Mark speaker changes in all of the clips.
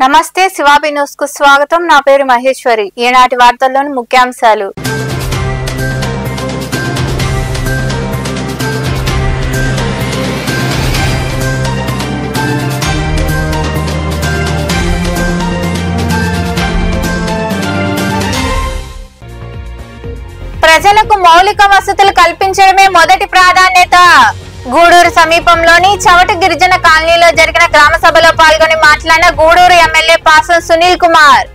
Speaker 1: నమస్తే శివాబి న్యూస్ కు స్వాగతం. నా పేరు మహేశ్వరి. ఈనాటి వార్తల్లోని ముఖ్యాంశాలు. ప్రజలకు మౌలిక వసతులు కల్పించడమే మొదటి ప్రాధాన్యత. గూడూరు సమీపంలోని చవట గిరిజన కాలనీలో జరిగిన గ్రామ సభలో పాల్గొని మాట్లాడిన గూడూరు ఎమ్మెల్యే పాసం సునీల్ కుమార్.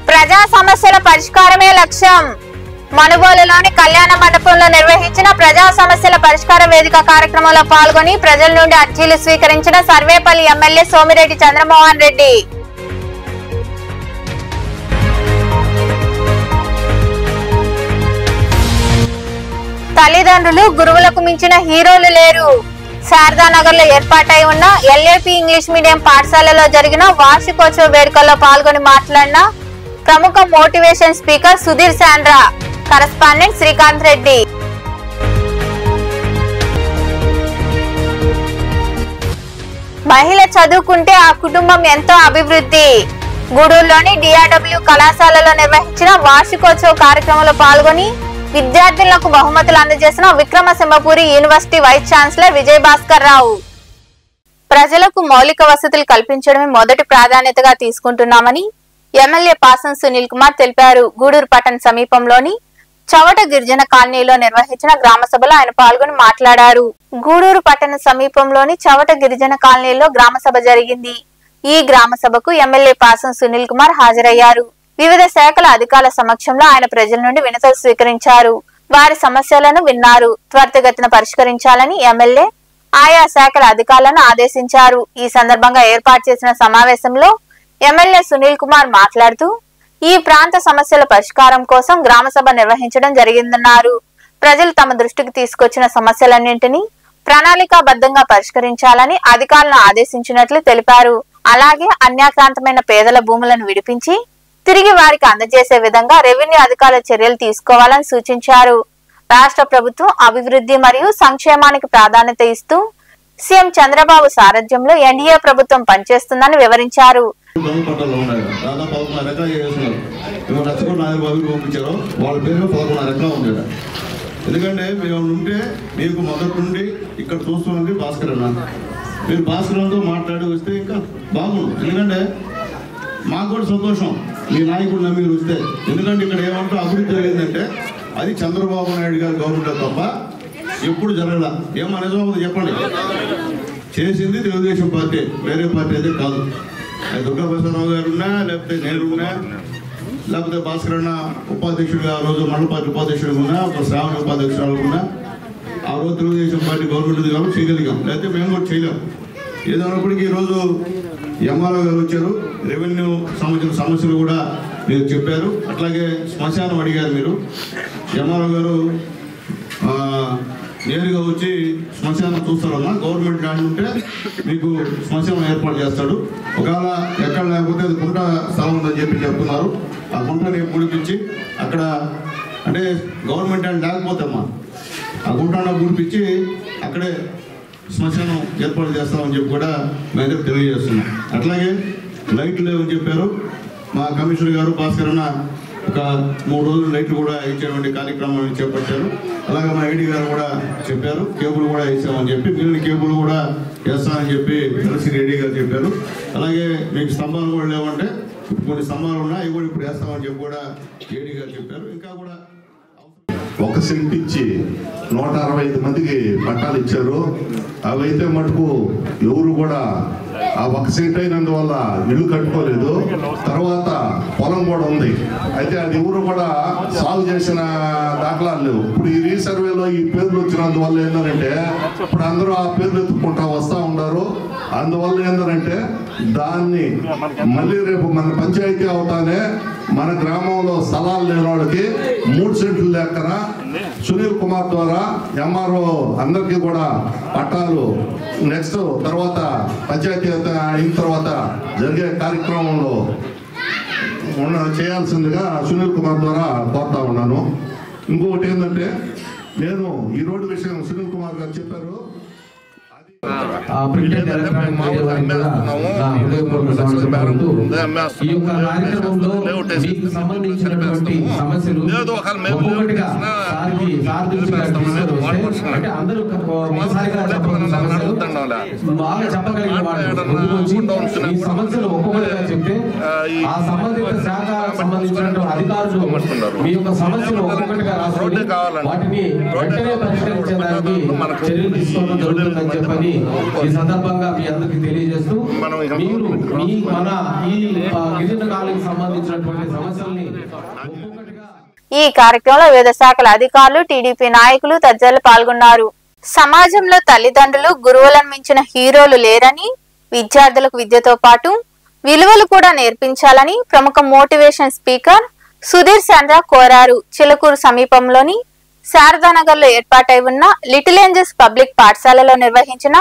Speaker 1: ప్రజా సమస్యల పరిష్కారమే లక్ష్యం. మనుబోలులోని కళ్యాణ మండపంలో నిర్వహించిన ప్రజా సమస్యల పరిష్కార వేదిక కార్యక్రమంలో పాల్గొని ప్రజల నుండి అర్జీలు స్వీకరించిన సర్వేపల్లి ఎమ్మెల్యే సోమిరెడ్డి చంద్రమోహన్ రెడ్డి. తల్లిదండ్రులు గురువులకు మించిన హీరోలు లేరు. శారదానగర్ లో ఏర్పాటై ఉన్న ఎల్ఏపి ఇంగ్లీష్ మీడియం పాఠశాలలో జరిగిన వార్షికోత్సవ వేడుకల్లో పాల్గొని మాట్లాడిన ప్రముఖ motivation speaker Sudheer Sandra, correspondent Srikanth Reddy. మహిళ చదువుకుంటే ఆ కుటుంబం ఎంతో అభివృద్ధి. గూడూరులోని డిఆర్డబ్ల్యూ కళాశాలలో నిర్వహించిన వార్షికోత్సవ కార్యక్రమంలో పాల్గొని విద్యార్థులకు బహుమతులు అందజేసిన Vikramasimhapuri university vice chancellor Vijay Bhaskar Rao. ప్రజలకు మౌలిక వసతులు కల్పించడమే మొదటి ప్రాధాన్యతగా తీసుకుంటున్నామని ఎమ్మెల్యే పాసం సునీల్ కుమార్ తెలిపారు. గూడూరు పట్టణ సమీపంలోని చవట గిరిజన కాలనీలో నిర్వహించిన గ్రామ సభలో ఆయన పాల్గొని మాట్లాడారు. గూడూరు పట్టణ సమీపంలోని చవట గిరిజన కాలనీలో గ్రామ సభ జరిగింది. ఈ గ్రామ సభకు ఎమ్మెల్యే పాసం సునీల్ కుమార్ హాజరయ్యారు. వివిధ శాఖల అధికారుల సమక్షంలో ఆయన ప్రజల నుండి వినతులు స్వీకరించారు. వారి సమస్యలను విన్నారు. త్వరితగతిన పరిష్కరించాలని ఎమ్మెల్యే ఆయా శాఖల అధికారులను ఆదేశించారు. ఈ సందర్భంగా ఏర్పాటు చేసిన సమావేశంలో ఎమ్మెల్యే సునీల్ కుమార్ మాట్లాడుతూ ఈ ప్రాంత సమస్యల పరిష్కారం కోసం గ్రామ సభ నిర్వహించడం జరిగిందన్నారు. ప్రజలు తమ దృష్టికి తీసుకొచ్చిన సమస్యలన్నింటినీ ప్రణాళికాబద్ధంగా పరిష్కరించాలని అధికారులను ఆదేశించినట్లు తెలిపారు. అలాగే అన్యాక్రాంతమైన పేదల భూములను విడిపించి తిరిగి వారికి అందజేసే విధంగా రెవెన్యూ అధికారుల చర్యలు తీసుకోవాలని సూచించారు. రాష్ట్ర ప్రభుత్వం అభివృద్ధి మరియు సంక్షేమానికి ప్రాధాన్యత ఇస్తూ సీఎం చంద్రబాబు సారథ్యంలో ఎన్డీఏ ప్రభుత్వం పనిచేస్తుందని వివరించారు.
Speaker 2: ఎందుకంటే మేము ఉంటే మీకు మొదటి నుండి ఇక్కడ చూస్తున్నది భాస్కర్ అన్న, మీరు భాస్కర్తో మాట్లాడి వస్తే ఇంకా బాగుండు. ఎందుకంటే మాకు కూడా సంతోషం మీ నాయకుడు నమ్మి వస్తే. ఎందుకంటే ఇక్కడ ఏమంటూ అభివృద్ధి జరిగిందంటే అది చంద్రబాబు నాయుడు గారి గవర్నమెంట్ తప్ప ఎప్పుడు జరగల. ఏమో నిజమో చెప్పండి. చేసింది తెలుగుదేశం పార్టీ, వేరే పార్టీ అయితే కాదు. అది దుర్గాప్రసాదరావు గారు ఉన్నా, లేకపోతే నేనున్నా, లేకపోతే భాస్కర్ అన్న ఉపాధ్యక్షుడిగా ఆ రోజు మండల పార్టీ ఉపాధ్యక్షుడిగా ఉన్నా, ఒక శ్రావణ ఉపాధ్యక్షురాలు ఉన్నా, ఆ రోజు తెలుగుదేశం పార్టీ గవర్నమెంట్ కాబట్టి చేయగలిగాం, లేకపోతే మేము కూడా చేయలేం. ఏదైనప్పటికీ ఈరోజు ఎంఆర్ఓ గారు వచ్చారు. రెవెన్యూ సంబంధించిన సమస్యలు కూడా మీరు చెప్పారు. అట్లాగే శ్మశానం అడిగారు మీరు. ఎంఆర్ఓ గారు నేరుగా వచ్చి శ్మశానం చూస్తారన్నా, గవర్నమెంట్ ల్యాండ్ ఉంటే మీకు శ్మశానం ఏర్పాటు చేస్తాడు. ఒకవేళ ఎక్కడ లేకపోతే అది గుంట స్థలం ఉందని చెప్తున్నారు. ఆ గుంటని పూడిపించి అక్కడ అంటే గవర్నమెంట్ ల్యాండ్ లేకపోతేమ్మా ఆ గుంట పూడిపించి అక్కడే శ్మశానం ఏర్పాటు చేస్తామని చెప్పి కూడా మేము తెలియజేస్తున్నాం. అట్లాగే లైట్లు లేవని చెప్పారు మా కమిషనర్ గారు. భాస్కర్ అన్న ఒక 3 రోజులు లైట్లు కూడా ఇచ్చేటువంటి కార్యక్రమాన్ని చేపట్టారు. అలాగే మా ఐడి గారు కూడా చెప్పారు కేబుల్ కూడా వేసామని చెప్పి, మిగిలిన కేబుల్ కూడా వేస్తామని చెప్పి ఎల్సీ రెడ్డి గారు చెప్పారు. అలాగే మీకు స్తంభాలు కూడా లేవంటే కొన్ని స్తంభాలు ఉన్నాయి, అవి కూడా ఇప్పుడు వేస్తామని చెప్పి కూడా ఏడీ గారు చెప్పారు. ఇంకా కూడా
Speaker 3: 1 సెంట్ ఇచ్చి 165 మందికి పట్టాలు ఇచ్చారు. అవైతే మటుకు ఎవరు కూడా ఆ 1 సెంట్ అయినందువల్ల ఇల్లు కట్టుకోలేదు. తర్వాత పొలం కూడా ఉంది, అయితే అది ఎవరు కూడా సాగు చేసిన దాఖలాలు లేవు. ఇప్పుడు ఈ రీసర్వేలో ఈ పేర్లు వచ్చినందువల్ల ఏంటంటే ఇప్పుడు అందరూ ఆ పేర్లు ఎత్తుకుంటా వస్తూ ఉన్నారు. అందువల్ల ఏంటంటే దాన్ని మళ్ళీ రేపు మన పంచాయతీ అవుతానే మన గ్రామంలో స్థలాలు లేని వాళ్ళకి 3 సెంట్లు లెక్కన సునీల్ కుమార్ ద్వారా ఎంఆర్ఓ అందరికీ కూడా పట్టాలు నెక్స్ట్ తర్వాత పంచాయతీ అయిన తర్వాత జరిగే కార్యక్రమంలో చేయాల్సిందిగా సునీల్ కుమార్ ద్వారా కోరుతా ఉన్నాను. ఇంకొకటి ఏంటంటే నేను ఈ రోడ్డు విషయం సునీల్ కుమార్ గారు చెప్పారు.
Speaker 4: ప్రింటెడ్ ఎలక్ట్రానిక్ మీడియా వారికి కూడా నా హృదయపూర్వక స్వాగతం పలుకుతూ ఈ యొక్క కార్యక్రమంలో మీకు సంబంధించినటువంటి సమస్యలు ఒక్కొక్కటిగా సార్ దృష్టిగా తీసుకొని వస్తే అంటే అందరూ ఒకసారిగా చెప్పగలిగిన సమస్యలు బాగా చెప్పగలిగిన వాళ్ళు ముందుకు వచ్చి ఈ సమస్యలు ఒక్కొక్కటిగా చెప్తే ఆ సంబంధిత శాఖ సంబంధించినటువంటి అధికారులు మీ యొక్క సమస్యలు ఒక్కొక్కటిగా రాసుకొని వాటిని వెంటనే పరిష్కరించడానికి చర్యలు తీసుకోవడం జరుగుతుందని చెప్పని ఈ సందర్భంగా మీ అందరికీ తెలియజేస్తూ మీరు మన ఈ గిరిజన కాలనీకి సంబంధించినటువంటి సమస్యల్ని
Speaker 1: ఈ కార్యక్రమంలో వివిధ శాఖల అధికారులు, టీడీపీ నాయకులు తదితరులు పాల్గొన్నారు. సమాజంలో తల్లిదండ్రులు గురువులను మించిన హీరోలు లేరని, విద్యార్థులకు విద్యతో పాటు విలువలు కూడా నేర్పించాలని ప్రముఖ మోటివేషన్ స్పీకర్ సుధీర్ శాండ్రా కోరారు. చిలుకూరు సమీపంలోని శారదానగర్ లో ఏర్పాటై ఉన్న లిటిల్ ఏంజల్స్ పబ్లిక్ పాఠశాలలో నిర్వహించిన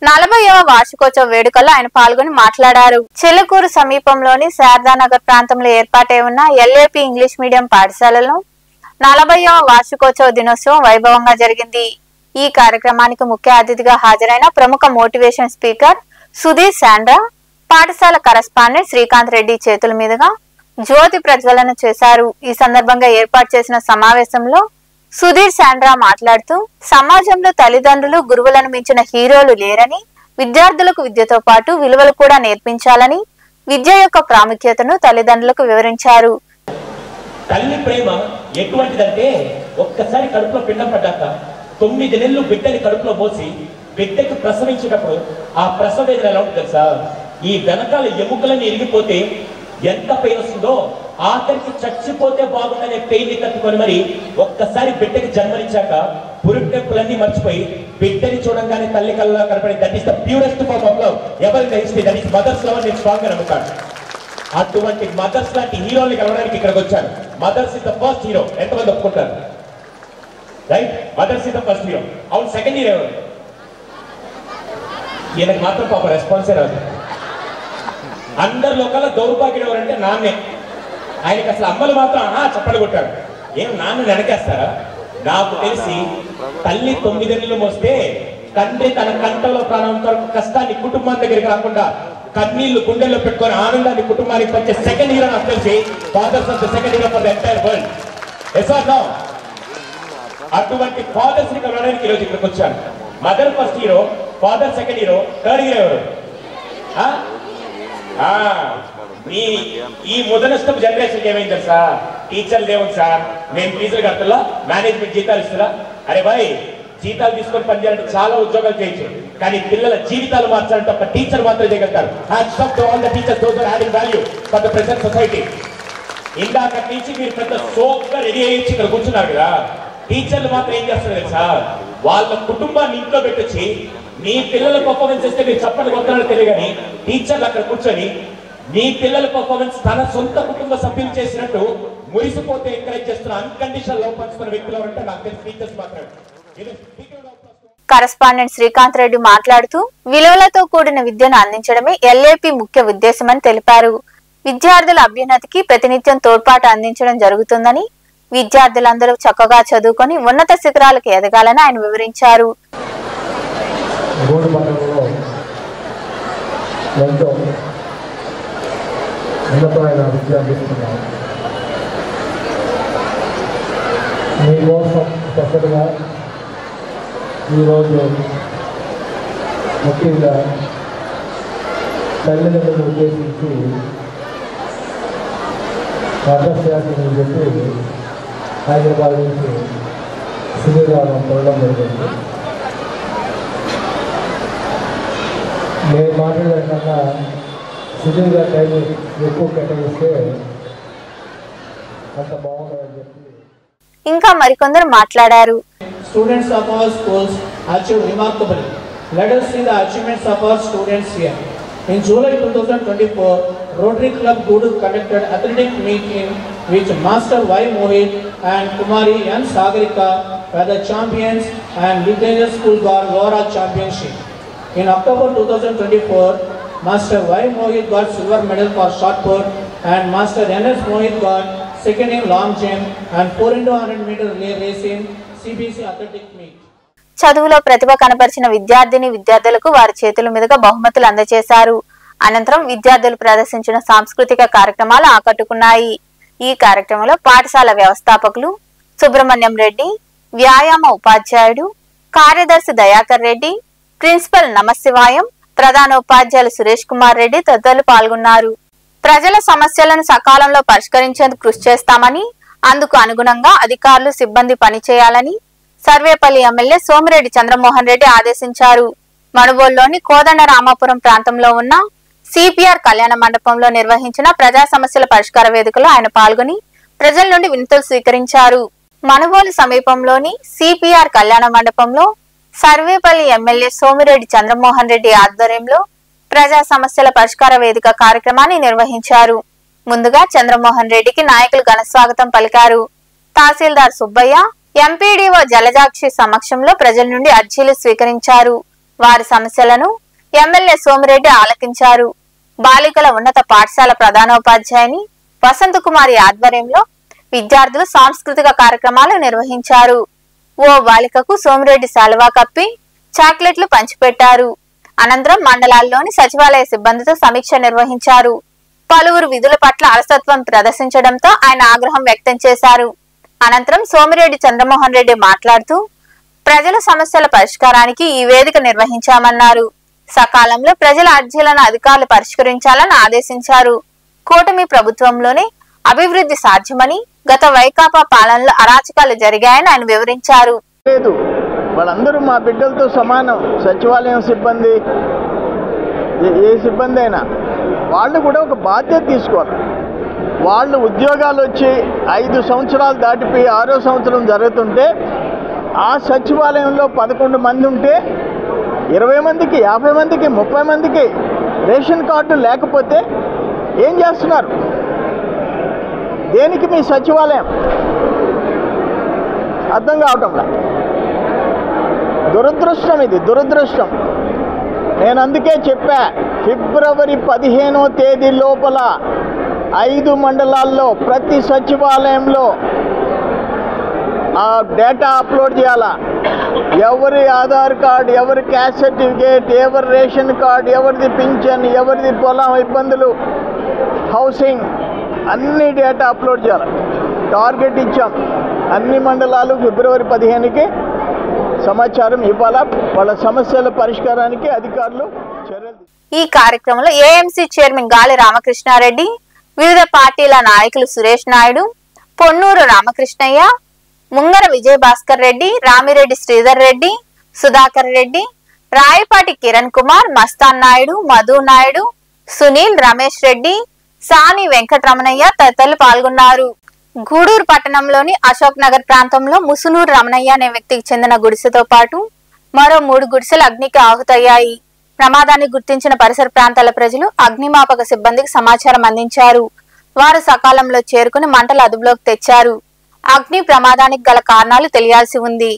Speaker 1: 40వ వార్షికోత్సవ వేడుకల్లో ఆయన పాల్గొని మాట్లాడారు. చిలుకూరు సమీపంలోని శారదానగర్ ప్రాంతంలో ఏర్పాటై ఉన్న LAP ఇంగ్లీష్ మీడియం పాఠశాలలో 40వ వార్షికోత్సవ దినోత్సవం వైభవంగా జరిగింది. ఈ కార్యక్రమానికి ముఖ్య అతిథిగా హాజరైన ప్రముఖ మోటివేషన్ స్పీకర్ సుధీర్ శాండ్రా పాఠశాల కరస్పాండెంట్ శ్రీకాంత్ రెడ్డి చేతుల మీదుగా జ్యోతి ప్రజ్వలన చేశారు. ఈ సందర్భంగా ఏర్పాటు చేసిన సమావేశంలో సుధీర్ శాండ్రా మాట్లాడుతూ సమాజంలో తల్లిదండ్రులు గురువులను మించిన హీరోలు లేరని, విద్యార్థులకు విద్యతో పాటు విలువలు కూడా నేర్పించాలని, విద్య యొక్క ప్రాముఖ్యతను తల్లిదండ్రులకు వివరించారు.
Speaker 5: తల్లి ప్రేమ ఎటువంటిదంటే ఒక్కసారి కడుపులో పిండం పడ్డాక 9 నెలలు బిడ్డని కడుపులో మోసి బిడ్డకి ప్రసవించేటప్పుడు ఆ ప్రసవ వేదన ఎలా ఉంటుంది తెలుసా? ఈ వెనకాల ఎముకలని ఇరిగిపోతే ఎంత పెయిన్ వస్తుందో ఆఖరికి చచ్చిపోతే బాగుందనే పెయిన్ ని తట్టుకొని మరి ఒక్కసారి బిడ్డకి జన్మనిచ్చాక పురుటెప్పులన్నీ మర్చిపోయి బిడ్డని చూడంగానే తల్లి కళ్ళలో కనపడి that is the purest form of love ఎవరి history, that is mother's love అని నేను స్ట్రాంగ్ గా నమ్ముతాను. అటువంటి మదర్స్ లాంటి హీరోల్ని కలవడానికి ఇక్కడికి వచ్చాను. Mothers is the first hero. ఎంతమంది ఒప్పుకుంటారు? Right, mothers is the first hero. అవును, సెకండ్ హీరో ఎవరు? ఈయనకి మాత్రం పాప రెస్పాన్సే రాదు. అందరి లోకల్లో దౌర్భాగ్యుడు ఎవరంటే నాన్నే. ఆయనకి అసలు అమ్మలు మాత్రం చప్పలు కొట్టారు. ఏం నాన్న వెనకేస్తారా? నాకు తెలిసి తల్లి 9 నెలలు మోస్తే తండ్రి తన కంటలో ప్రాణంతో కష్టాన్ని కుటుంబం దగ్గరికి రాకుండా కన్నీళ్లు గుండెల్లో పెట్టుకొని ఆనందాన్ని కుటుంబానికి పంచే సెకండ్ హీరో నాకు తెలిసి fathers of the second hero for the entire world. Yes or no? అటువంటి ఫాదర్స్ ని కలవడానికి ఈరోజు ఇక్కడికి వచ్చాను. Mother first hero, father second hero, third hero ఎవరు? ఈ ముదనష్టం జనరేషన్ ఏమైంది తెలుసా? టీచర్లు ఏముంది సార్, మేము ఫీజులు కట్టలా, మేనేజ్మెంట్ జీతాలు ఇస్తారా? అరే భాయ్, జీతాలు తీసుకొని పనిచేయాలంటే చాలా ఉద్యోగాలు చేయొచ్చు, కానీ పిల్లల జీవితాలు మార్చాలంటే ఒక టీచర్ మాత్రం చేయగలుగుతారు. Hats off to all the teachers those are adding value for the present society. ఇందాక నుంచి మీరు పెద్ద సోక్గా రెడీ అయ్యి ఇక్కడ కూర్చున్నారు కదా, టీచర్లు మాత్రం ఏం చేస్తున్నారు తెలుసా? వాళ్ళ కుటుంబాన్ని ఇంట్లో పెట్టొచ్చి మీ పిల్లల పర్ఫార్మెన్స్ చేస్తే మీరు చప్పట్లు కొట్టాలని తెలియగాని టీచర్లు అక్కడ కూర్చొని మీ పిల్లల పర్ఫార్మెన్స్ తన సొంత కుటుంబ సభ్యులు చేసినట్టు మురిసిపోతే ఎంకరేజ్ చేస్తున్న అన్కండిషనల్ లవ్ పంచుకున్న వ్యక్తులు ఎవరంటే నాకు తెలిసి టీచర్స్ మాత్రమే.
Speaker 1: కరస్పాండెంట్ శ్రీకాంత్ రెడ్డి మాట్లాడుతూ విలువలతో కూడిన విద్యను అందించడమే LAP ముఖ్య ఉద్దేశమని తెలిపారు. విద్యార్థుల అభ్యున్నతికి ప్రతినిత్యం తోడ్పాటు అందించడం జరుగుతుందని, విద్యార్థులందరూ చక్కగా చదువుకొని ఉన్నత శిఖరాలకు ఎదగాలని ఆయన వివరించారు.
Speaker 6: మీకోసం చక్కగా ఈరోజు ముఖ్యంగా తల్లిదండ్రులను ఉద్దేశించి అర్థశాస్త్రం చెప్పి హైదరాబాద్ నుంచి సుదీర్ఘాలను పొందడం జరిగింది. నేను మాట్లాడే కన్నా సుదీర్ఘ టైం ఎక్కువ కేటాయిస్తే అంత బాగుంటుందని చెప్పి
Speaker 1: ఇంకా మరికొందరు మాట్లాడారు.
Speaker 7: Students of our schools achieved remarkably. Let us see the achievements of our students here. In July 2024, Rotary Club Gudu conducted athletic meet in which Master Y. Mohit and Kumari N. Sagarika were the champions and Literature School got overall championship. In October 2024, Master Y. Mohit got silver medal for shot put and Master N. S. Mohit got second in long jump, and 4 into 100 meter relay race in CBC athletic meet.
Speaker 1: చదువులో ప్రతిభ కనబరిచిన విద్యార్థులకు వారి చేతుల మీదుగా బహుమతులు అందజేశారు. అనంతరం విద్యార్థులు ప్రదర్శించిన సాంస్కృతిక కార్యక్రమాలు ఆకట్టుకున్నాయి. ఈ కార్యక్రమంలో పాఠశాల వ్యవస్థాపకులు సుబ్రహ్మణ్యం రెడ్డి, వ్యాయామ ఉపాధ్యాయుడు కార్యదర్శి దయాకర్ రెడ్డి, ప్రిన్సిపల్ నమశివాయం, ప్రధానోపాధ్యాయులు సురేష్ కుమార్ రెడ్డి తదితరులు పాల్గొన్నారు. ప్రజల సమస్యలను సకాలంలో పరిష్కరించేందుకు కృషి చేస్తామని, అందుకు అనుగుణంగా అధికారులు సిబ్బంది పనిచేయాలని సర్వేపల్లి ఎమ్మెల్యే సోమిరెడ్డి చంద్రమోహన్ రెడ్డి ఆదేశించారు. మనుబోలులోని కోదండ రామాపురం ప్రాంతంలో ఉన్న సిపిఆర్ కళ్యాణ మండపంలో నిర్వహించిన ప్రజా సమస్యల పరిష్కార వేదికలో ఆయన పాల్గొని ప్రజల నుండి వినతులు స్వీకరించారు. మనుబోలు సమీపంలోని సిపిఆర్ కళ్యాణ మండపంలో సర్వేపల్లి ఎమ్మెల్యే సోమిరెడ్డి చంద్రమోహన్ రెడ్డి ఆధ్వర్యంలో ప్రజా సమస్యల పరిష్కార వేదిక కార్యక్రమాన్ని నిర్వహించారు. ముందుగా చంద్రమోహన్ రెడ్డికి నాయకులు ఘన స్వాగతం పలికారు. తహసీల్దార్ సుబ్బయ్య, ఎంపీడీఓ జలజాక్షి సమక్షంలో ప్రజల నుండి అర్జీలు స్వీకరించారు. వారి సమస్యలను ఎమ్మెల్యే సోమిరెడ్డి ఆలకించారు. బాలికల ఉన్నత పాఠశాల ప్రధానోపాధ్యాయుని వసంత కుమారి ఆధ్వర్యంలో విద్యార్థులు సాంస్కృతిక కార్యక్రమాలు నిర్వహించారు. ఓ బాలికకు సోమిరెడ్డి శాలువా కప్పి చాక్లెట్లు పంచిపెట్టారు. అనంతరం మండలాల్లోని సచివాలయ సిబ్బందితో సమీక్ష నిర్వహించారు. పలువురు విధుల పట్ల అలసత్వం ప్రదర్శించడంతో ఆయన ఆగ్రహం వ్యక్తం చేశారు. అనంతరం సోమిరెడ్డి చంద్రమోహన్ రెడ్డి మాట్లాడుతూ ప్రజల సమస్యల పరిష్కారానికి ఈ వేదిక నిర్వహించామన్నారు. సకాలంలో ప్రజల అర్జీలను అధికారులు పరిష్కరించాలని ఆదేశించారు. కూటమి ప్రభుత్వంలోనే అభివృద్ధి సాధ్యమని, గత వైకాపా పాలనలో అరాచకాలు జరిగాయని ఆయన వివరించారు.
Speaker 8: వాళ్ళందరూ మా బిడ్డలతో సమానం. సచివాలయం సిబ్బంది, ఏ సిబ్బంది అయినా వాళ్ళు కూడా ఒక బాధ్యత తీసుకోవాలి. వాళ్ళు ఉద్యోగాలు వచ్చి 5 సంవత్సరాలు దాటిపోయి 6వ సంవత్సరం జరుగుతుంటే ఆ సచివాలయంలో 11 మంది ఉంటే 20 మందికి, 50 మందికి, 30 మందికి రేషన్ కార్డు లేకపోతే ఏం చేస్తున్నారు? దేనికి మీ సచివాలయం? అర్థం కావటంలా. దురదృష్టం, ఇది దురదృష్టం. నేను అందుకే చెప్పా, ఫిబ్రవరి 15వ తేదీ లోపల 5 మండలాల్లో ప్రతి సచివాలయంలో ఆ డేటా అప్లోడ్ చేయాలా. ఎవరి ఆధార్ కార్డు, ఎవరి క్యాస్ట్ సర్టిఫికేట్, ఎవరి రేషన్ కార్డు, ఎవరిది పింఛన్, ఎవరిది పొలం ఇబ్బందులు, హౌసింగ్, అన్ని డేటా అప్లోడ్ చేయాలి. టార్గెట్ ఇచ్చాం. అన్ని మండలాలు ఫిబ్రవరి 15కి సమాచారం ఇవ్వాలా. వాళ్ళ సమస్యల పరిష్కారానికి అధికారులు చర్యలు.
Speaker 1: ఈ కార్యక్రమంలో ఏఎంసీ చైర్మన్ గాలి రామకృష్ణారెడ్డి, వివిధ పార్టీల నాయకులు సురేష్ నాయుడు, పొన్నూరు రామకృష్ణయ్య, ముంగర విజయభాస్కర్ రెడ్డి, రామిరెడ్డి శ్రీధర్ రెడ్డి, సుధాకర్ రెడ్డి, రాయపాటి కిరణ్ కుమార్, మస్తాన్ నాయుడు, మధు నాయుడు, సునీల్, రమేష్ రెడ్డి, సాని వెంకటరమణయ్య తదితరులు పాల్గొన్నారు. గూడూరు పట్టణంలోని అశోక్ నగర్ ప్రాంతంలో ముసునూరు రమణయ్య అనే వ్యక్తికి చెందిన గుడిసెతో పాటు మరో 3 గుడిసెలు అగ్నికి ఆహుతయ్యాయి. ప్రమాదాన్ని గుర్తించిన పరిసర ప్రాంతాల ప్రజలు అగ్నిమాపక సిబ్బందికి సమాచారం అందించారు. వారు సకాలంలో చేరుకుని మంటలు అదుపులోకి తెచ్చారు. అగ్ని ప్రమాదానికి గల కారణాలు తెలియాల్సి ఉంది.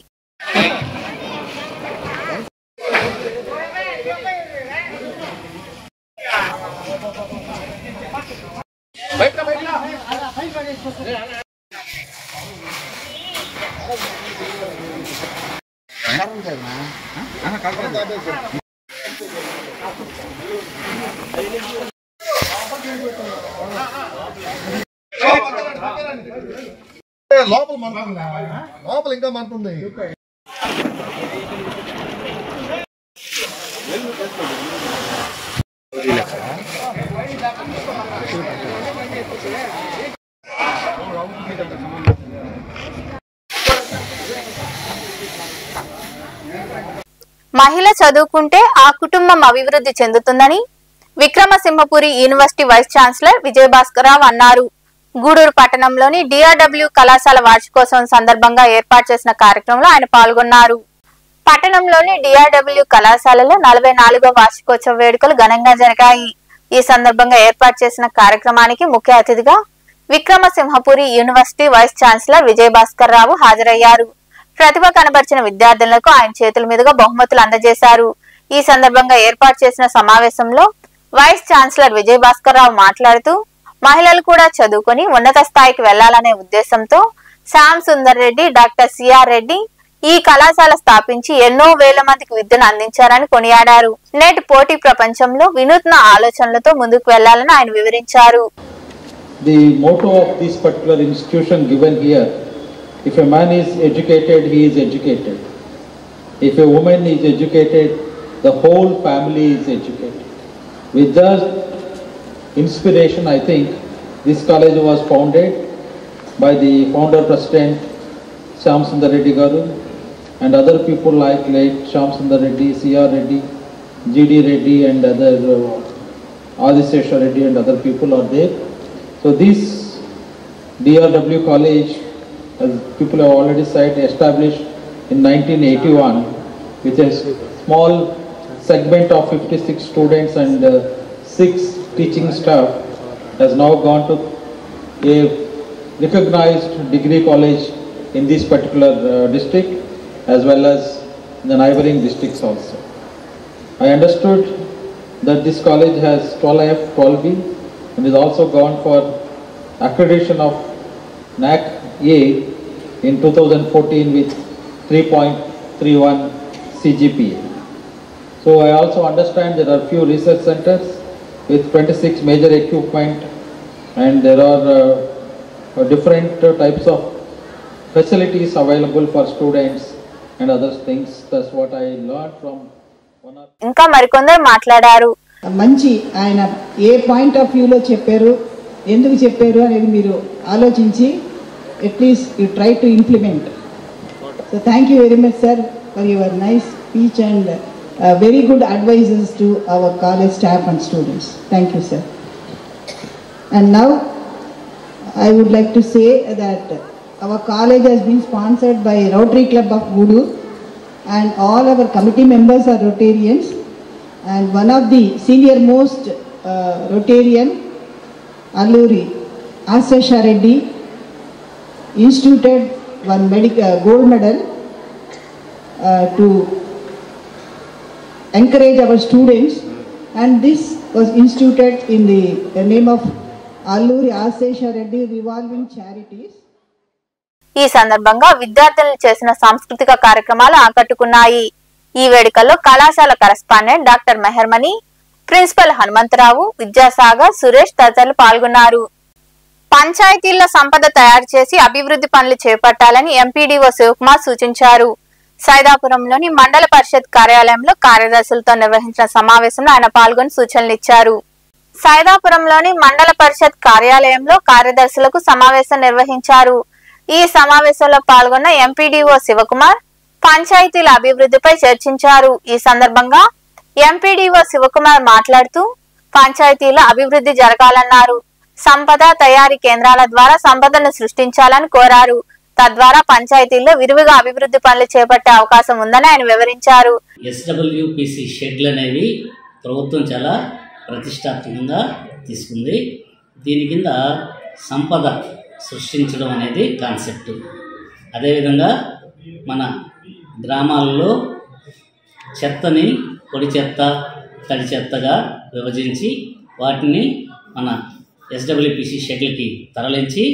Speaker 9: లోపల ఇంకా మంటుంది.
Speaker 1: మహిళ చదువుకుంటే ఆ కుటుంబం అభివృద్ధి చెందుతుందని Vikramasimhapuri university vice chancellor Vijaya Bhaskara Rao అన్నారు. గూడూరు పట్టణంలోని డిఆర్డబ్ల్యూ కళాశాల వార్షికోత్సవం సందర్భంగా ఏర్పాటు చేసిన కార్యక్రమంలో ఆయన పాల్గొన్నారు. పట్టణంలోని డిఆర్డబ్ల్యూ కళాశాలలో 44వ వార్షికోత్సవ వేడుకలు ఘనంగా జరిగాయి. ఈ సందర్భంగా ఏర్పాటు చేసిన కార్యక్రమానికి ముఖ్య అతిథిగా Vikramasimhapuri university vice chancellor Vijaya Bhaskara Rao హాజరయ్యారు. ప్రతిభ కనబరిచిన విద్యార్థులకు ఆయన చేతుల మీదుగా బహుమతులు అందజేశారు. ఈ సందర్భంగా ఏర్పాటు చేసిన సమావేశంలో వైస్ ఛాన్సలర్ విజయభాస్కరరావు మాట్లాడుతూ మహిళలు కూడా చదువుకొని ఉన్నత స్థాయికి వెళ్లాలనే ఉద్దేశంతో శ్యామ్ సుందర్ రెడ్డి, డాక్టర్ సిఆర్ రెడ్డి ఈ కళాశాల స్థాపించి ఎన్నో వేల మందికి విద్యను అందించారని కొనియాడారు. నేటి పోటీ ప్రపంచంలో వినూత్న ఆలోచనలతో ముందుకు వెళ్లాలని ఆయన వివరించారు.
Speaker 10: The motto of this particular institution given here, if a man is educated, he is educated. If a woman is educated, the whole family is educated. With that inspiration, I think this college was founded by the founder president Shyam Sundar Reddy Garu and other people like Shyam Sundar Reddy, C.R. Reddy, G.D. Reddy and other Adisesha Reddy and other people are there. So this DRW college, as people have already said, established in 1981 with a small segment of 56 students and 6 teaching staff, has now gone to a recognized degree college in this particular district as well as the neighboring districts also. I understood that this college has 12F, 12B and is also gone for accreditation of NAC A in 2014 with 3.31 CGPA. So I also understand there are few research centers with 26 major equipment and there are different types of facilities available for students and other things. That's what I learned from one of.
Speaker 1: ఇంకా మరికొందరు మాట్లాడారు.
Speaker 11: మంచి ఆయన ఏ point of వ్యూలో చెప్పారు, ఎందుకు చెప్పారు అనేది మీరు ఆలోచించి at least you try to implement. So thank you very much sir for your nice speech and very good advises to our college staff and students. Thank you sir. And now I would like to say that our college has been sponsored by Rotary Club of Gudur and all our committee members are Rotarians, and one of the senior most Rotarian, Alluri Asesha Reddy, instituted one gold medal to encourage our students, and this was instituted in the name of Alluri Asesha Reddy Revolving Charities.
Speaker 1: ఈ సందర్భంగా విద్యార్థులు చేసిన సాంస్కృతిక కార్యక్రమాలు ఆకట్టుకున్నాయి. ఈ వేడుకల్లో కళాశాల correspondent doctor Meharmani, principal Hanumantharao, Vidyasagar, Suresh తదితరులు పాల్గొన్నారు. పంచాయతీల్లో సంపద తయారు చేసి అభివృద్ధి పనులు చేపట్టాలని ఎంపీడీఓ శివకుమార్ సూచించారు. సైదాపురంలోని మండల పరిషత్ కార్యాలయంలో కార్యదర్శులతో నిర్వహించిన సమావేశంలో ఆయన పాల్గొని సూచనలు ఇచ్చారు. సైదాపురంలోని మండల పరిషత్ కార్యాలయంలో కార్యదర్శులకు సమావేశం నిర్వహించారు. ఈ సమావేశంలో పాల్గొన్న ఎంపీడీఓ శివకుమార్ పంచాయతీల అభివృద్ధిపై చర్చించారు. ఈ సందర్భంగా ఎంపీడీఓ శివకుమార్ మాట్లాడుతూ పంచాయతీల అభివృద్ధి జరగాలన్నారు. సంపద తయారీ కేంద్రాల ద్వారా సంపదను సృష్టించాలని కోరారు. తద్వారా పంచాయతీల్లో విరివిగా అభివృద్ధి పనులు చేపట్టే అవకాశం ఉందని ఆయన వివరించారు.
Speaker 12: SWPC షెడ్లు అనేవి ప్రభుత్వం చాలా ప్రతిష్టాత్మకంగా తీసుకుంది. దీని కింద సంపద సృష్టించడం అనేది కాన్సెప్ట్. అదేవిధంగా మన గ్రామాల్లో చెత్తని పొడి చెత్త, తడి చెత్తగా విభజించి వాటిని మన SWPC షెడ్లకి తరలించి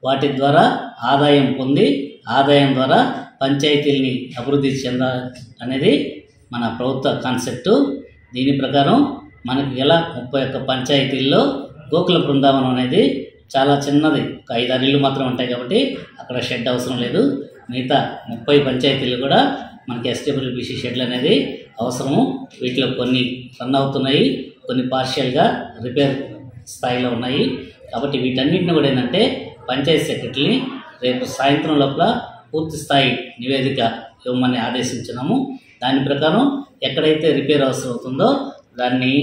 Speaker 12: వాటి ద్వారా ఆదాయం పొంది ఆదాయం ద్వారా పంచాయతీలని అభివృద్ధి చెందాలి అనేది మన ప్రభుత్వ కాన్సెప్టు. దీని ప్రకారం మనకి గల 31 పంచాయతీల్లో గోకుల బృందావనం అనేది చాలా చిన్నది, ఒక 5-6 ఇళ్ళు మాత్రం ఉంటాయి కాబట్టి అక్కడ షెడ్ అవసరం లేదు. మిగతా 30 పంచాయతీలు కూడా మనకి SWPC షెడ్లు అనేది అవసరము. వీటిలో కొన్ని రన్ అవుతున్నాయి, కొన్ని పార్షియల్గా రిపేర్ స్థాయిలో ఉన్నాయి. కాబట్టి వీటన్నిటిని కూడా ఏంటంటే పంచాయతీ సెక్రటరీని రేపు సాయంత్రం లోపల పూర్తి స్థాయి నివేదిక ఇవ్వమని ఆదేశించినాము. దాని ప్రకారం ఎక్కడైతే రిపేర్ అవసరం అవుతుందో దాన్ని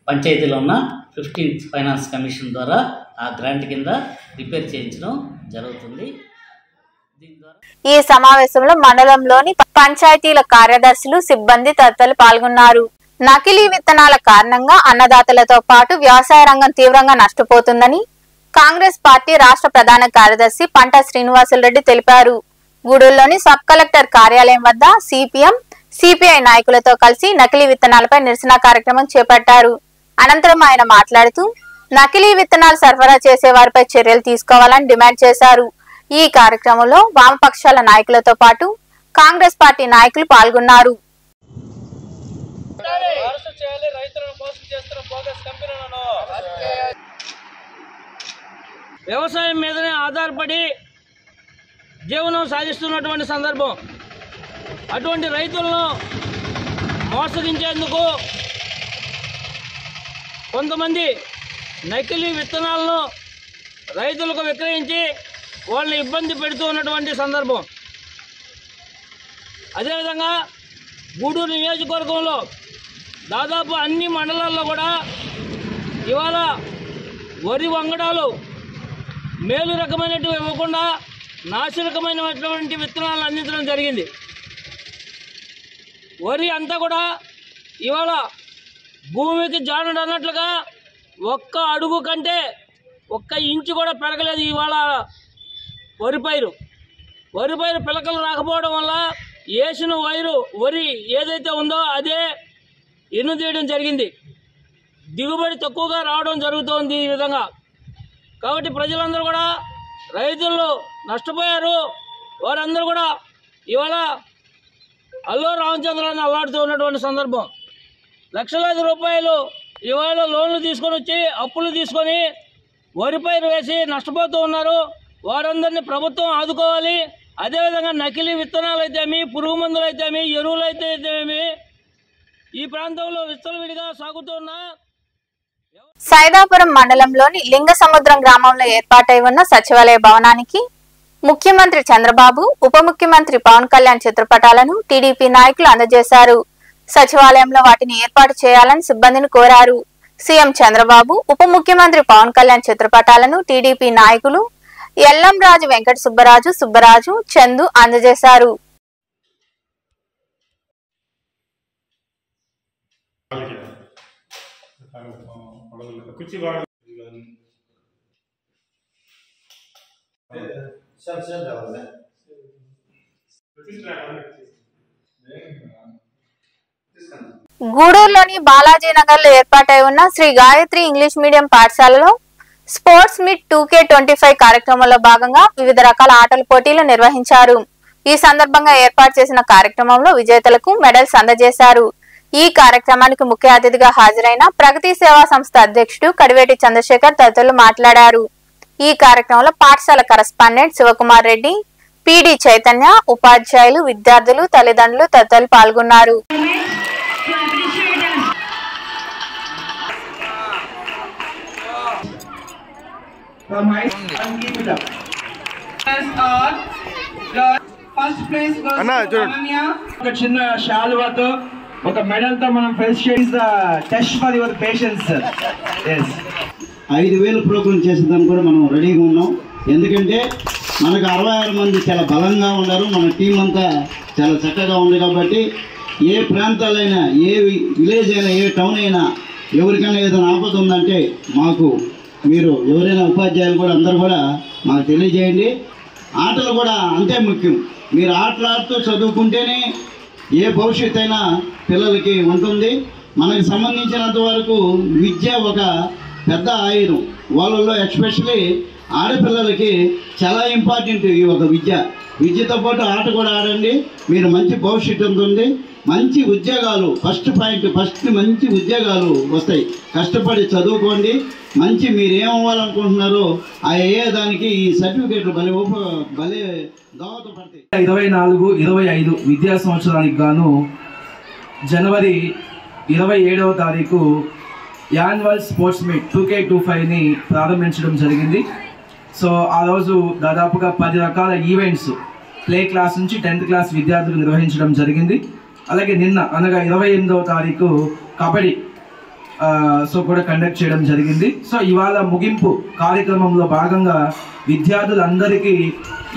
Speaker 12: పంచాయతీలో ఉన్న 15th ఫైనాన్స్ కమిషన్ ద్వారా ఆ గ్రాంట్ కింద రిపేర్ చేయించడం జరుగుతుంది.
Speaker 1: ఈ సమావేశంలో మండలంలోని పంచాయతీల కార్యదర్శులు, సిబ్బంది తదితరులు పాల్గొన్నారు. నకిలీ విత్తనాల కారణంగా అన్నదాతలతో పాటు వ్యవసాయ రంగం తీవ్రంగా నష్టపోతుందని కాంగ్రెస్ పార్టీ రాష్ట్ర ప్రధాన కార్యదర్శి పంట శ్రీనివాసులరెడ్డి తెలిపారు. గూడూరులోని సబ్ కలెక్టర్ కార్యాలయం వద్ద సిపిఎం, సిపిఐ నాయకులతో కలిసి నకిలీ విత్తనాలపై నిరసన కార్యక్రమం చేపట్టారు. అనంతరం ఆయన మాట్లాడుతూ నకిలీ విత్తనాలు సరఫరా చేసే వారిపై చర్యలు తీసుకోవాలని డిమాండ్ చేశారు. ఈ కార్యక్రమంలో వామపక్షాల నాయకులతో పాటు కాంగ్రెస్ పార్టీ నాయకులు పాల్గొన్నారు.
Speaker 13: వ్యవసాయం మీదనే ఆధారపడి జీవనం సాగిస్తున్నటువంటి సందర్భం. అటువంటి రైతులను మోసగించేందుకు కొంతమంది నకిలీ విత్తనాలను రైతులకు విక్రయించి వాళ్ళని ఇబ్బంది పెడుతూ ఉన్నటువంటి సందర్భం. అదేవిధంగా గూడూరు నియోజకవర్గంలో దాదాపు అన్ని మండలాల్లో కూడా ఇవాళ వరి వంగడాలు మేలు రకమైనవి ఇవ్వకుండా నాసి రకమైనటువంటి విత్తనాలను అందించడం జరిగింది. వరి అంతా కూడా ఇవాళ భూమికి జానుడు అన్నట్లుగా ఒక్క అడుగు కంటే ఒక్క ఇంచు కూడా పెరగలేదు. ఇవాళ వరి పైరు పిలకలు రాకపోవడం వల్ల వేసిన వరి ఏదైతే ఉందో అదే ఎన్నుతీయడం జరిగింది. దిగుబడి తక్కువగా రావడం జరుగుతోంది ఈ విధంగా. కాబట్టి ప్రజలందరూ కూడా రైతులు నష్టపోయారు. వారందరూ కూడా ఇవాళ అల్లో రామచంద్రాన్ని అల్లాడుతూ ఉన్నటువంటి సందర్భం. లక్షలాది రూపాయలు ఇవాళ లోన్లు తీసుకొని వచ్చి అప్పులు తీసుకొని వరి పైరు వేసి నష్టపోతూ ఉన్నారు. వారందరినీ ప్రభుత్వం ఆదుకోవాలి. అదేవిధంగా నకిలీ విత్తనాలు అయితేమి, పురుగు మందులు అయితేమి, ఎరువులు అయితేమి ఈ ప్రాంతంలో విచ్చలవిడిగా సాగుతున్న
Speaker 1: సైదాపురం మండలంలోని లింగసముద్రం గ్రామంలో ఏర్పాటై ఉన్న సచివాలయ భవనానికి ముఖ్యమంత్రి చంద్రబాబు, ఉప ముఖ్యమంత్రి పవన్ కళ్యాణ్ చిత్రపటాలను టీడీపీ నాయకులు అందజేశారు. సచివాలయంలో వాటిని ఏర్పాటు చేయాలని సిబ్బందిని కోరారు. సీఎం చంద్రబాబు, ఉప ముఖ్యమంత్రి పవన్ కళ్యాణ్ చిత్రపటాలను టీడీపీ నాయకులు ఎల్లంరాజు, వెంకట సుబ్బరాజు, చందు అందజేశారు. గూడూరులోని బాలాజీనగర్ లో ఏర్పాటై ఉన్న శ్రీ గాయత్రి ఇంగ్లీష్ మీడియం పాఠశాలలో స్పోర్ట్స్ మీట్ 2K25 కార్యక్రమంలో భాగంగా వివిధ రకాల ఆటల పోటీలు నిర్వహించారు. ఈ సందర్భంగా ఏర్పాటు చేసిన కార్యక్రమంలో విజేతలకు మెడల్స్ అందజేశారు. ఈ కార్యక్రమానికి ముఖ్య అతిథిగా హాజరైన ప్రగతి సేవా సంస్థ అధ్యక్షుడు కడివేటి చంద్రశేఖర్ తదితరులు మాట్లాడారు. ఈ కార్యక్రమంలో పాఠశాల కరెస్పాండెంట్ శివకుమార్ రెడ్డి, పీడి చైతన్య, ఉపాధ్యాయులు, విద్యార్థులు, తల్లిదండ్రులు తదితరులు పాల్గొన్నారు.
Speaker 14: ఒక చిన్న శాలువాతో ఒక మెడల్ తో మనం ఫేస్ చేసే test for your patience.
Speaker 15: 5,000 program చేసేదాన్ని కూడా మనం రెడీగా ఉన్నాం. ఎందుకంటే మనకు 66 మంది చాలా బలంగా ఉన్నారు. మన టీం అంతా చాలా చక్కగా ఉంది. కాబట్టి ఏ ప్రాంతాలైనా, ఏ విలేజ్ అయినా, ఏ టౌన్ అయినా ఎవరికైనా ఏదైనా ఆపద ఉందంటే మాకు మీరు ఎవరైనా ఉపాధ్యాయులు కూడా అందరూ కూడా మాకు తెలియజేయండి. ఆటలు కూడా అంతే ముఖ్యం. మీరు ఆటలాడుతూ చదువుకుంటేనే ఏ భవిష్యత్తు అయినా పిల్లలకి ఉంటుంది. మనకు సంబంధించినంత వరకు విద్య ఒక పెద్ద ఆయుధం. వాళ్ళల్లో ఎస్పెషలీ ఆడపిల్లలకి చాలా ఇంపార్టెంట్ ఈ ఒక విద్యతో పాటు ఆట కూడా ఆడండి. మీరు మంచి భవిష్యత్తు ఉంటుంది. మంచి ఉద్యోగాలు ఫస్ట్ మంచి ఉద్యోగాలు వస్తాయి. కష్టపడి చదువుకోండి. మంచి మీరు ఏమవ్వాలనుకుంటున్నారో ఆ దానికి ఈ సర్టిఫికేట్లు భలే దోహదపడతాయి.
Speaker 14: 24-25 విద్యా సంవత్సరానికి గాను జనవరి 27వ తారీఖు యాన్యువల్ స్పోర్ట్స్ మీట్ 2K25ని ప్రారంభించడం జరిగింది. సో ఆ రోజు దాదాపుగా 10 రకాల ఈవెంట్స్ ప్లే క్లాస్ నుంచి 10th క్లాస్ విద్యార్థులు నిర్వహించడం జరిగింది. అలాగే నిన్న అనగా 28వ తారీఖు కబడ్డీ కూడా కండక్ట్ చేయడం జరిగింది. సో ఇవాళ ముగింపు కార్యక్రమంలో భాగంగా విద్యార్థులందరికీ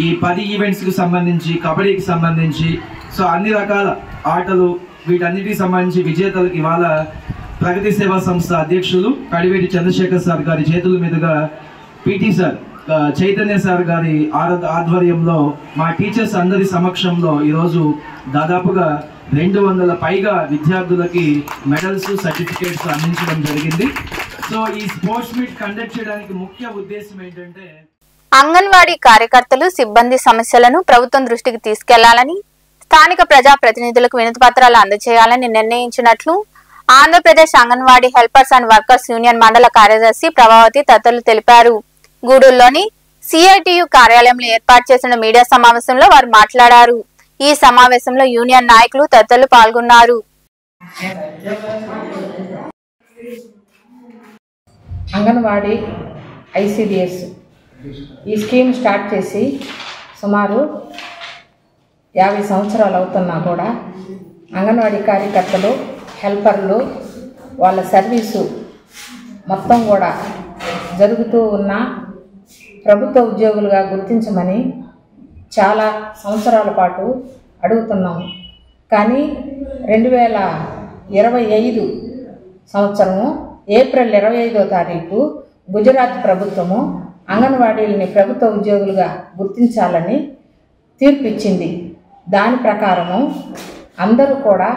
Speaker 14: ఈ 10 ఈవెంట్స్కి సంబంధించి, కబడ్డీకి సంబంధించి, సో అన్ని రకాల ఆటలు వీటన్నిటికి సంబంధించి విజేతలకు ఇవాళ ప్రగతి సేవా సంస్థ అధ్యక్షులు కడివేటి చంద్రశేఖర్ సార్ గారి చేతుల మీదుగా పీటీ సార్ చైతన్య సార్ గారి ఆధ్వర్యంలో మా టీచర్స్ అందరి సమక్షంలో ఈరోజు దాదాపుగా 200 పైగా విద్యార్థులకి మెడల్స్, సర్టిఫికేట్స్ అందించడం జరిగింది. సో ఈ స్పోర్ట్స్ మీట్ కండక్ట్ చేయడానికి ముఖ్య ఉద్దేశం ఏంటంటే
Speaker 1: అంగన్వాడీ కార్యకర్తలు సిబ్బంది సమస్యలను ప్రభుత్వం దృష్టికి తీసుకెళ్లాలని, స్థానిక ప్రజా ప్రతినిధులకు వినతి పత్రాలు అందజేయాలని నిర్ణయించినట్లు Andhra Pradesh anganwadi helpers and workers union మండల కార్యదర్శి ప్రభావతి తదితరులు తెలిపారు. గూడూరులోని సిఐటియు కార్యాలయంలో ఏర్పాటు చేసిన మీడియా సమావేశంలో వారు మాట్లాడారు. ఈ సమావేశంలో యూనియన్ నాయకులు తదితరులు పాల్గొన్నారు.
Speaker 16: అంగన్వాడీ ఐసిడిఎస్ ఈ స్కీమ్ స్టార్ట్ చేసి సుమారు 50 సంవత్సరాలు అవుతున్నా కూడా అంగన్వాడీ కార్యకర్తలు, హెల్పర్లు వాళ్ళ సర్వీసు మొత్తం కూడా జరుగుతూ ఉన్న ప్రభుత్వ ఉద్యోగులుగా గుర్తించమని చాలా సంవత్సరాల పాటు అడుగుతున్నాము. కానీ 2025 సంవత్సరము ఏప్రిల్ 25వ తారీఖు గుజరాత్ ప్రభుత్వము అంగన్వాడీలని ప్రభుత్వ ఉద్యోగులుగా గుర్తించాలని తీర్పు ఇచ్చింది. దాని ప్రకారము అందరూ కూడా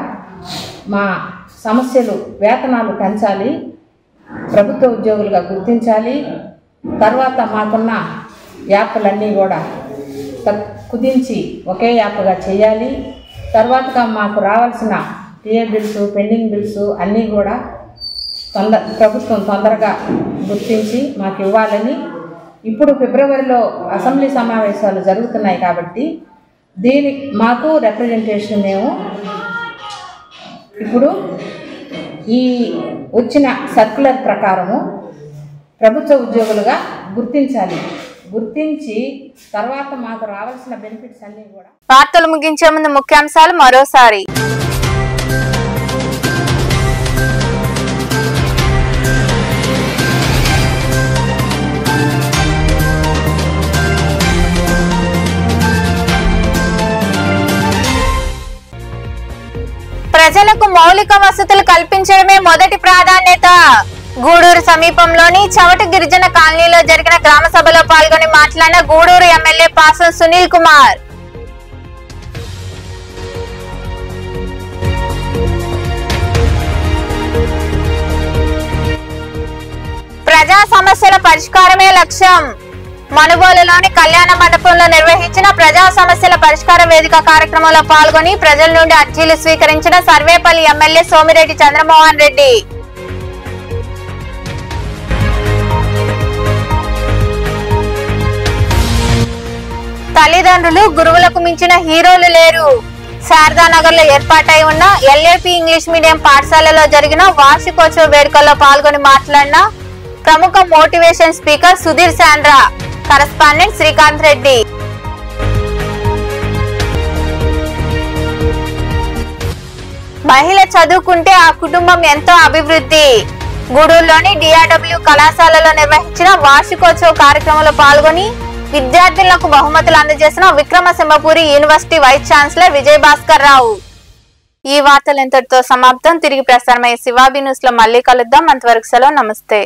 Speaker 16: మా సమస్యలు, వేతనాలు పెంచాలి, ప్రభుత్వ ఉద్యోగులుగా గుర్తించాలి, తర్వాత మాకున్న యాప్లన్నీ కూడా కుదించి ఒకే యాప్గా చేయాలి, తర్వాత మాకు రావాల్సిన టీఏ బిల్స్, పెండింగ్ బిల్స్ అన్నీ కూడా ప్రభుత్వం తొందరగా గుర్తించి మాకు ఇవ్వాలని. ఇప్పుడు ఫిబ్రవరిలో అసెంబ్లీ సమావేశాలు జరుగుతున్నాయి కాబట్టి మాకు రిప్రజెంటేషన్ మేము ఇప్పుడు ఈ వచ్చిన సర్క్యులర్ ప్రకారము ప్రభుత్వ ఉద్యోగులుగా గుర్తించాలి. గుర్తించి తర్వాత మాకు రావాల్సిన బెనిఫిట్స్ అన్నీ కూడా.
Speaker 1: వార్తలు ముగించే ముందు ముఖ్యాంశాలు మరోసారి. ప్రజలకు మౌలిక వసతులు కల్పించడమే మొదటి ప్రాధాన్యత. గూడూరు సమీపంలోని చవట గిరిజన కాలనీలో జరిగిన గ్రామ సభలో పాల్గొని మాట్లాడిన గూడూరు ఎమ్మెల్యే పాసం సునీల్ కుమార్. ప్రజా సమస్యల పరిష్కారమే లక్ష్యం. మనుబోలులోని కళ్యాణ మండపంలో నిర్వహించిన ప్రజా సమస్యల పరిష్కార వేదిక కార్యక్రమంలో పాల్గొని ప్రజల నుండి అర్జీలు స్వీకరించిన సర్వేపల్లి ఎమ్మెల్యే సోమిరెడ్డి చంద్రమోహన్ రెడ్డి. తల్లిదండ్రులు, గురువులకు మించిన హీరోలు లేరు. శారదానగర్ లో ఏర్పాటై ఉన్న ఎల్ఏపి ఇంగ్లీష్ మీడియం పాఠశాలలో జరిగిన వార్షికోత్సవ వేడుకల్లో పాల్గొని మాట్లాడిన ప్రముఖ motivation speaker Sudheer Sandra. Correspondent Srikanth Reddy. మహిళ చదువుకుంటే ఆ కుటుంబం ఎంతో అభివృద్ధి. గూడూరులోని డిఆర్డబ్ల్యూ కళాశాలలో నిర్వహించిన వార్షికోత్సవ కార్యక్రమంలో పాల్గొని విద్యార్థులకు బహుమతులు అందజేసిన Vikramasimhapuri university vice chancellor Vijay Bhaskar Rao. ఈ వార్తలు ఇంతటితో సమాప్తం. తిరిగి ప్రసారమయ్యే శివాబి న్యూస్ లో మళ్ళీ కలుద్దాం. అంతవరకు సెలవు. నమస్తే.